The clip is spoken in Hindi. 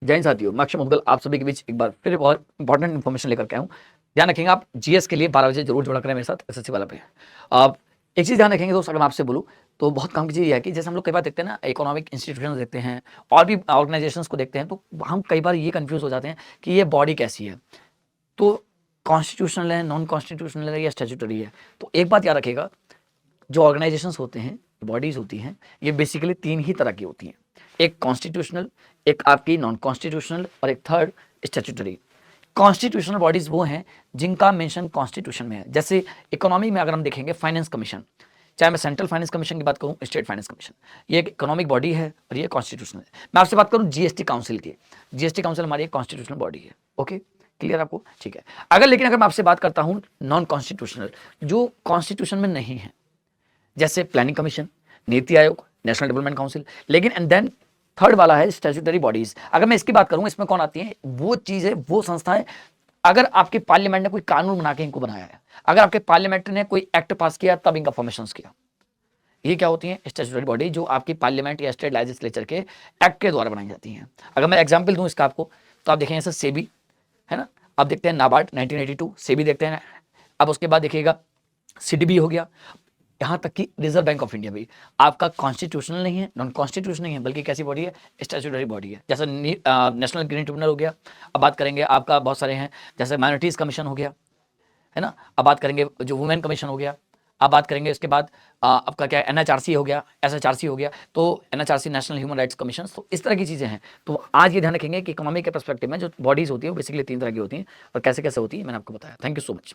जैन साथियों, मैं अक्षय मुद्गल आप सभी के बीच एक बार फिर बहुत इंपॉर्टेंट इन्फॉर्मेशन लेकर के आया हूँ। ध्यान रखेंगे आप जीएस के लिए 12 बजे जरूर जुड़ा करें मेरे साथ एसएससी वाला पे। अब एक चीज़ ध्यान रखेंगे दोस्त, अगर मैं आपसे बोलूँ तो बहुत काम की चीज़ ये है कि जैसे हम लोग कई बार देखते हैं ना, इकोनॉमिक इंस्टीट्यूशन देखते हैं और भी ऑर्गेनाइजेशंस को देखते हैं, तो हम कई बार ये कंफ्यूज हो जाते हैं कि ये बॉडी कैसी है, तो कॉन्स्टिट्यूशनल है, नॉन कॉन्स्टिट्यूशनल है या स्टैट्यूटरी है। तो एक बात याद रखिएगा, जो ऑर्गेनाइजेशंस होते हैं, बॉडीज होती हैं, ये बेसिकली 3 ही तरह की होती हैं। एक कॉन्स्टिट्यूशनल, एक आपकी नॉन कॉन्स्टिट्यूशनल और एक थर्ड स्टैट्यूटरी। कॉन्स्टिट्यूशनल बॉडीज वो हैं जिनका मेंशन कॉन्स्टिट्यूशन में है। जैसे इकोनॉमी में अगर हम देखेंगे फाइनेंस कमीशन, चाहे मैं सेंट्रल फाइनेंस कमीशन की बात करूं, स्टेट फाइनेंस कमीशन, ये एक इकोनॉमिक बॉडी है और ये कॉन्स्टिट्यूशनल है। मैं आपसे बात करूं जीएसटी काउंसिल की, जीएसटी काउंसिल हमारी एक कॉन्स्टिट्यूशनल बॉडी है। ओके, क्लियर आपको? ठीक है। अगर मैं आपसे बात करता हूं नॉन कॉन्स्टिट्यूशनल, जो कॉन्स्टिट्यूशन में नहीं है, जैसे planning commission, NITI Aayog, national development council, लेकिन एंड देन थर्ड वाला है स्टैट्यूटरी बॉडीज। अगर मैं इसकी बात करूं, इसमें कौन आती है? वो चीजें, वो संस्थाएं, अगर आपके पार्लियामेंट ने कोई कानून बना के इनको बनाया है, अगर आपके पार्लियामेंट ने कोई एक्ट पास किया तब इनका फॉर्मेशन किया, ये क्या होती है? स्टैट्यूटरी बॉडी, जो आपकी पार्लियामेंट या स्टेट लेजिस्लेचर के एक्ट के द्वारा बनाई जाती हैं। अगर मैं एग्जाम्पल दूं इसका आपको, तो आप देखें जैसे सेबी है ना, आप देखते हैं नाबार्ड 1982, सेबी देखते हैं। अब उसके बाद देखिएगा सीडीबी हो गया, यहाँ तक कि रिजर्व बैंक ऑफ इंडिया भी आपका कॉन्स्टिट्यूशनल नहीं है, नॉन कॉन्स्टिट्यूशनल नहीं है, बल्कि कैसी बॉडी है? स्टैट्यूटरी बॉडी है। जैसे नेशनल ग्रीन ट्रिब्यूनल हो गया। अब बात करेंगे आपका, बहुत सारे हैं, जैसे माइनॉरिटीज कमीशन हो गया, है ना। अब बात करेंगे जो वुमेन कमीशन हो गया। अब बात करेंगे इसके बाद आपका क्या, एनएचआरसी हो गया, एसएचआरसी हो गया, तो NHRC national human rights commission. तो इस तरह की चीज़ें हैं। तो आज ये ध्यान रखेंगे कि इकोनॉमी के पर्सपेक्टिव में जो बॉडीज होती है वो बेसिकली 3 तरह की होती हैं और कैसे कैसे होती है, मैंने आपको बताया। Thank you so much.